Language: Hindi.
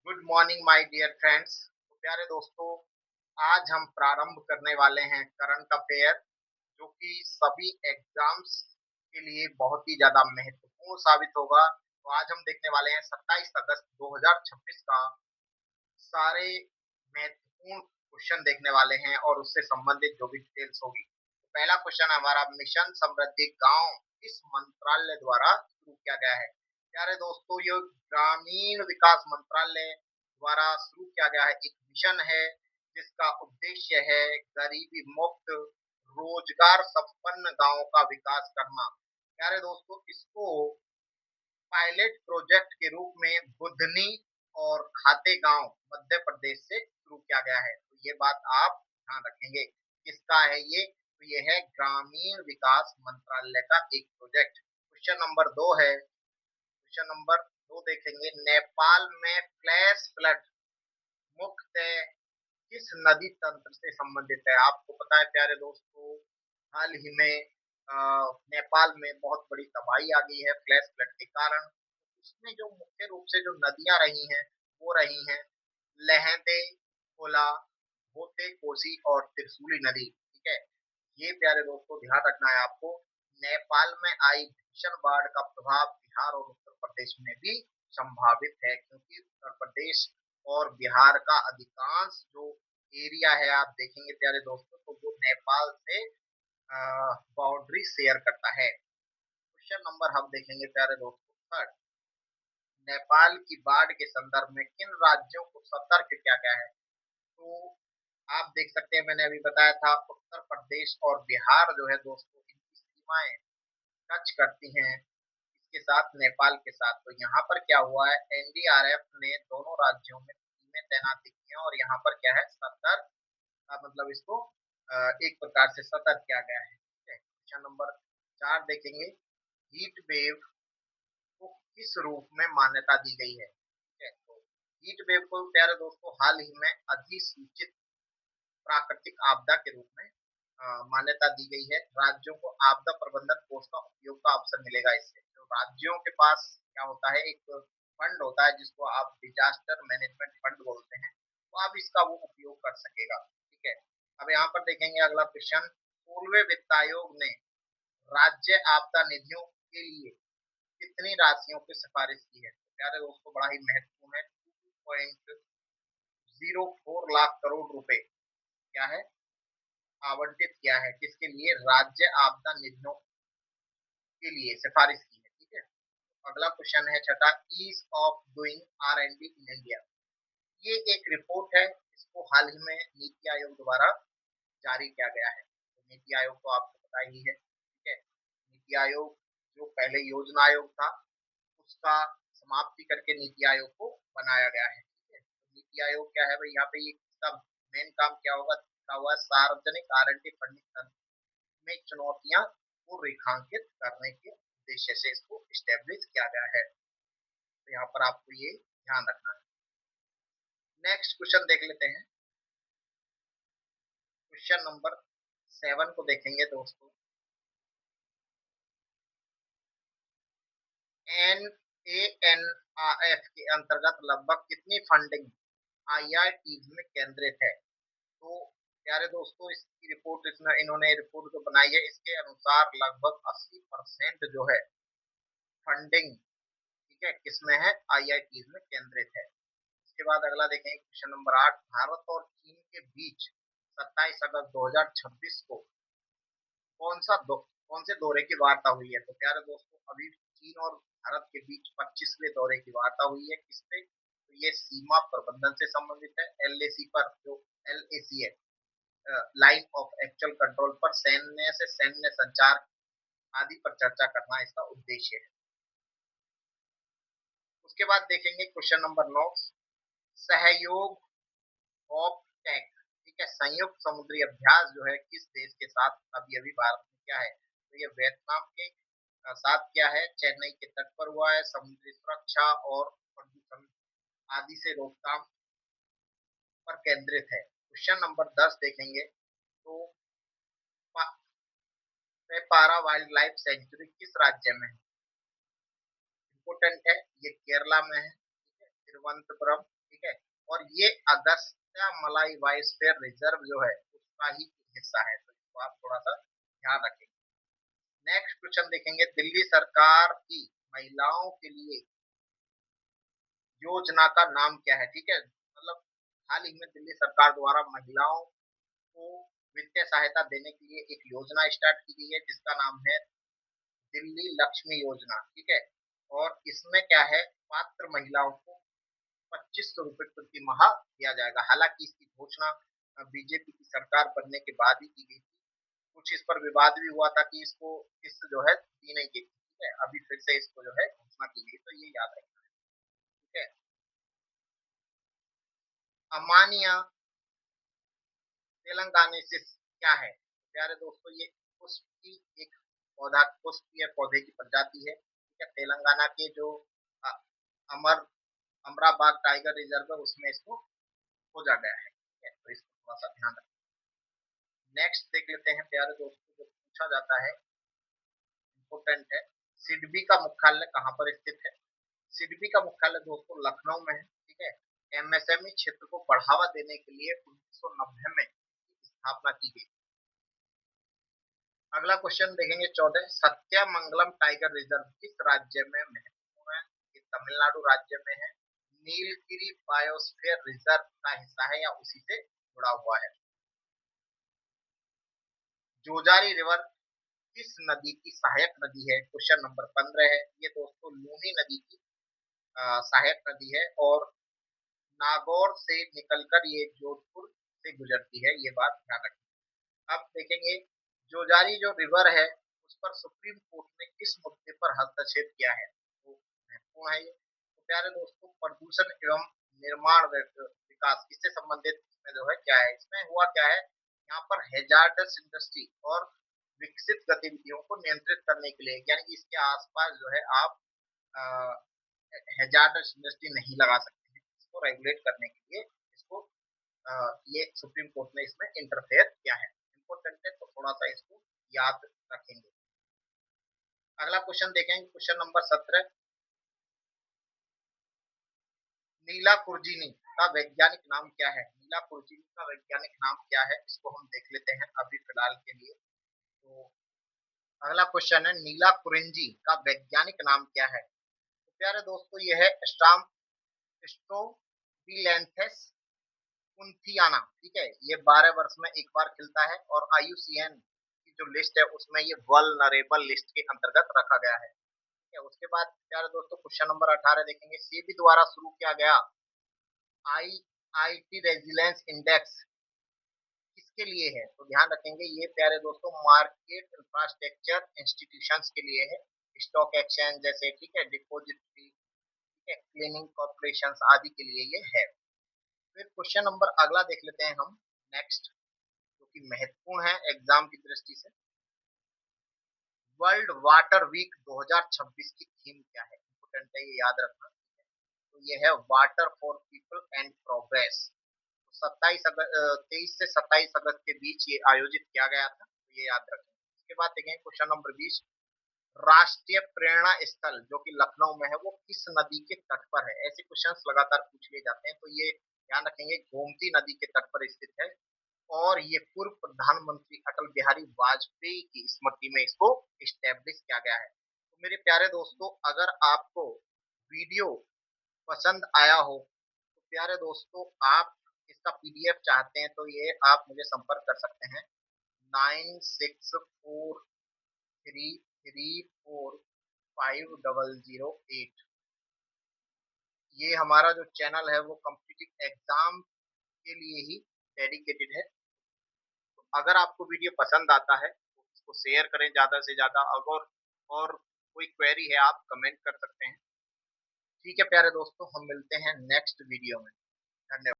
Good morning my dear friends. तो प्यारे दोस्तों, आज हम प्रारंभ करने वाले हैं करंट अफेयर, जो कि सभी एग्जाम्स के लिए बहुत ही ज़्यादा महत्वपूर्ण साबित होगा। तो आज हम देखने वाले हैं 27 अगस्त 2026 का सारे महत्वपूर्ण क्वेश्चन देखने वाले हैं और उससे संबंधित जो भी डिटेल्स होगी। तो पहला क्वेश्चन हमारा, मिशन समृद्धि गांव किस मंत्रालय द्वारा शुरू किया गया है? प्यारे दोस्तों, ये ग्रामीण विकास मंत्रालय द्वारा शुरू किया गया है, एक मिशन है जिसका उद्देश्य है गरीबी मुक्त रोजगार संपन्न गांवों का विकास करना। प्यारे दोस्तों, इसको पायलट प्रोजेक्ट के रूप में बुधनी और खाते गांव मध्य प्रदेश से शुरू किया गया है। तो ये बात आप ध्यान रखेंगे, किसका है ये? तो ये है ग्रामीण विकास मंत्रालय का एक प्रोजेक्ट। क्वेश्चन नंबर 2 है। क्वेश्चन नंबर 2 देखेंगे, नेपाल में फ्लैश फ्लड मुख्यतः किस नदी तंत्र से संबंधित है? आपको पता है प्यारे दोस्तों, हाल ही में नेपाल में बहुत बड़ी तबाही आ गई है फ्लैश फ्लड के कारण। उसमें जो मुख्य रूप से जो नदियां रही हैं वो रही हैं लहंदे, खोला, भोते, कोसी और त्रिशूली नदी। ठीक है, ये प्यारे दोस्तों ध्यान रखना है आपको। नेपाल में आई भीषण बाढ़ का प्रभाव बिहार और उत्तर प्रदेश में भी संभावित है, क्योंकि उत्तर प्रदेश और बिहार का अधिकांश जो एरिया है, आप देखेंगे प्यारे दोस्तों, तो वो नेपाल से बाउंड्री शेयर करता है। क्वेश्चन नंबर हम देखेंगे प्यारे दोस्तों, थर्ड, नेपाल की बाढ़ के संदर्भ में किन राज्यों को सतर्क किया गया है? तो आप देख सकते हैं, मैंने अभी बताया था उत्तर प्रदेश और बिहार जो है दोस्तों, इनकी सीमाएं टच करती हैं इसके साथ, नेपाल के साथ। तो यहाँ पर क्या हुआ है, एनडीआरएफ ने दोनों राज्यों में टीमें तैनाती की हैं और यहाँ पर क्या है, सतर्क का मतलब इसको एक प्रकार से सतर्क किया गया है। क्वेश्चन नंबर 4 देखेंगे, हीट वेव को किस रूप में मान्यता दी गई है? ठीक है, तो हीट वेव को प्यारे दोस्तों हाल ही में अधिसूचित प्राकृतिक आपदा के रूप में मान्यता दी गई है। राज्यों को आपदा प्रबंधन कोष का उपयोग का अवसर मिलेगा इससे। तो राज्यों के पास क्या होता है, एक फंड होता है जिसको आप डिजास्टर मैनेजमेंट फंड बोलते हैं, तो आप इसका वो उपयोग कर सकेगा। ठीक है, अब यहाँ पर देखेंगे अगला क्वेश्चन, 16वें वित्त आयोग ने राज्य आपदा निधियों के लिए कितनी राशियों की सिफारिश की है? तो प्यारे दोस्तों बड़ा ही महत्वपूर्ण है, 2.04 लाख करोड़ रुपए क्या है आवंटित किया है, किसके लिए? राज्य आपदा निधियों के लिए सिफारिश की है। ठीक है, अगला क्वेश्चन है छठा, ease of doing R and D in India. ये एक रिपोर्ट है, इसको हाल ही में नीति आयोग द्वारा जारी किया गया है। तो नीति आयोग तो आपको पता ही है। ठीक है, नीति आयोग जो पहले योजना आयोग था, उसका समाप्ति करके नीति आयोग को बनाया गया है। ठीक है, तो नीति आयोग क्या है भाई, यहाँ पे ये इसका मेन काम क्या होगा, लिखा हुआ सार्वजनिक आर एंड डी फंडिंग में चुनौतियां को रेखांकित करने के उद्देश्य से इसको स्टेब्लिश किया गया है। तो यहाँ पर आपको ये ध्यान रखना है। नेक्स्ट क्वेश्चन देख लेते हैं। क्वेश्चन नंबर 7 को देखेंगे दोस्तों, NANRF के अंतर्गत लगभग कितनी फंडिंग IITs में केंद्रित है? तो प्यारे दोस्तों, इसकी रिपोर्ट इन्होंने रिपोर्ट जो बनाई है, इसके अनुसार लगभग 80% जो है फंडिंग, ठीक है, किसमें है? IITs में केंद्रित है। इसके बाद अगला देखेंगे क्वेश्चन नंबर 8, भारत और चीन के बीच 27 अगस्त 2026 को कौन से दौरे की वार्ता हुई है? तो प्यारे दोस्तों, अभी चीन और भारत के बीच 25वें दौरे की वार्ता हुई है। किस पे? तो ये सीमा प्रबंधन से संबंधित है, LAC पर, जो LAC है, लाइन ऑफ एक्चुअल कंट्रोल पर, सैन्य से सैन्य संचार आदि पर चर्चा करना इसका उद्देश्य है। उसके बाद देखेंगे क्वेश्चन नंबर 9, सहयोग ऑफ टेक, ठीक है, संयुक्त समुद्री अभ्यास जो है किस देश के साथ अभी अभी भारत में क्या है? तो ये वियतनाम के साथ क्या है, चेन्नई के तट पर हुआ है। समुद्री सुरक्षा और प्रदूषण आदि से रोकथाम पर केंद्रित है। क्वेश्चन नंबर 10 देखेंगे, तो पेपारा वाइल्ड लाइफ सेंचुरी किस राज्य में है? इम्पोर्टेंट है, ये केरला में है, ठीक है, तिरुवनंतपुरम। ठीक ठीक है, और ये अगस्त्य मलाई बायोस्फीयर रिजर्व जो है उसका ही हिस्सा है, तो इसको आप थोड़ा सा ध्यान रखें। नेक्स्ट क्वेश्चन देखेंगे, दिल्ली सरकार की महिलाओं के लिए योजना का नाम क्या है? ठीक है, मतलब हाल ही में दिल्ली सरकार द्वारा महिलाओं को वित्तीय सहायता देने के लिए एक योजना स्टार्ट की गई है जिसका नाम है दिल्ली लक्ष्मी योजना। ठीक है, और इसमें क्या है, पात्र महिलाओं को 2500 रुपए प्रति माह दिया जाएगा। हालांकि इसकी घोषणा बीजेपी की सरकार बनने के बाद ही की गई थी। कुछ इस पर विवाद भी हुआ था कि इसको किस्त जो है दी नहीं गई थी। ठीक है, अभी फिर से इसको जो है घोषणा की गई, तो ये याद रखना है। ठीक है, अमानिया तेलंगानेसिस क्या है? प्यारे दोस्तों, ये पुष्प की एक पुष्पीय पौधे की प्रजाति है। ठीक है, तेलंगाना के जो अ, अमर अमराबाग टाइगर रिजर्व है उसमें इसको खोजा गया है। ठीक है, तो इसको थोड़ा सा ध्यान रखें। नेक्स्ट देख लेते हैं प्यारे दोस्तों, जो पूछा जाता है इम्पोर्टेंट है, सिडबी का मुख्यालय कहाँ पर स्थित है? सिडबी का मुख्यालय दोस्तों लखनऊ में है। ठीक है, एमएसएमई क्षेत्र को बढ़ावा देने के लिए 1990 में स्थापना की गई। अगला क्वेश्चन देखेंगे 14, सत्यमंगलम टाइगर रिजर्व किस राज्य में महत्वपूर्ण है? ये तमिलनाडु राज्य में है। नीलगिरी बायोस्फीयर रिजर्व का हिस्सा है या उसी से जुड़ा हुआ है? जोजारी रिवर किस नदी की सहायक नदी है? क्वेश्चन नंबर 15 है। ये दोस्तों लूनी नदी की सहायक नदी है और नागौर से निकलकर ये जोधपुर से गुजरती है, ये बात ध्यान रखें। अब देखेंगे जोजारी जो रिवर है उस पर सुप्रीम कोर्ट ने किस मुद्दे पर हस्तक्षेप किया है? तो महत्वपूर्ण है ये। तो प्यारे दोस्तों, प्रदूषण एवं निर्माण विकास इससे संबंधित इसमें जो है क्या है, इसमें हुआ क्या है, यहाँ पर हैजार्डस इंडस्ट्री और विकसित गतिविधियों को नियंत्रित करने के लिए, यानी कि इसके आसपास जो है आप हैजार्डस इंडस्ट्री नहीं लगा सकते हैं, इसको रेगुलेट करने के लिए इसको ये सुप्रीम कोर्ट ने इसमें इंटरफेयर किया है। इंपॉर्टेंट है, तो थोड़ा सा इसको याद रखेंगे। अगला क्वेश्चन देखेंगे, क्वेश्चन नंबर 17, नीला कुर्जिनी का वैज्ञानिक नाम क्या है? नीला कुर्जिनी का वैज्ञानिक नाम क्या है, इसको हम देख लेते हैं अभी फिलहाल के लिए। तो अगला क्वेश्चन है, नीला कुरिंजी का वैज्ञानिक नाम क्या है? तो प्यारे दोस्तों, यह है स्ट्रोबिलैंथस कुंथियाना। ठीक है, ये 12 वर्ष में एक बार खिलता है और IUCN की जो लिस्ट है उसमें ये वल्नरेबल लिस्ट के अंतर्गत रखा गया है। ठीक है, उसके बाद प्यारे दोस्तों क्वेश्चन नंबर 18 देखेंगे, सेबी द्वारा शुरू किया गया IIT रेजिलेंस इंडेक्स किसके लिए है? तो ध्यान रखेंगे ये प्यारे दोस्तों मार्केट इंफ्रास्ट्रक्चर इंस्टीट्यूशंस के लिए है, स्टॉक एक्सचेंज जैसे, ठीक है, डिपोजिटरी, ठीक है, क्लीनिंग कॉर्पोरेशन आदि के लिए ये है। फिर क्वेश्चन नंबर अगला देख लेते हैं हम नेक्स्ट, जो कि महत्वपूर्ण है एग्जाम की दृष्टि से। वर्ल्ड वाटर वीक 2026 की थीम क्या है? इंपोर्टेंट है, ये याद रखना। तो ये है water for people and progress. 23 से 27 अगस्त के बीच ये आयोजित किया गया था, तो ये याद रखें। इसके बाद देखें क्वेश्चन नंबर 20, राष्ट्रीय प्रेरणा स्थल जो कि लखनऊ में है वो किस नदी के तट पर है? ऐसे क्वेश्चंस लगातार पूछ लिए जाते हैं, तो ये ध्यान रखेंगे गोमती नदी के तट पर स्थित है और ये पूर्व प्रधानमंत्री अटल बिहारी वाजपेयी की स्मृति में इसको इस्टेब्लिश किया गया है। तो मेरे प्यारे दोस्तों, अगर आपको वीडियो पसंद आया हो तो प्यारे दोस्तों आप इसका PDF चाहते हैं तो ये आप मुझे संपर्क कर सकते हैं 9643345008। ये हमारा जो चैनल है वो कॉम्पिटिटिव एग्जाम के लिए ही डेडिकेटेड है। तो अगर आपको वीडियो पसंद आता है तो इसको शेयर करें ज़्यादा से ज़्यादा। अगर और कोई क्वेरी है आप कमेंट कर सकते हैं। ठीक है प्यारे दोस्तों, हम मिलते हैं नेक्स्ट वीडियो में। धन्यवाद।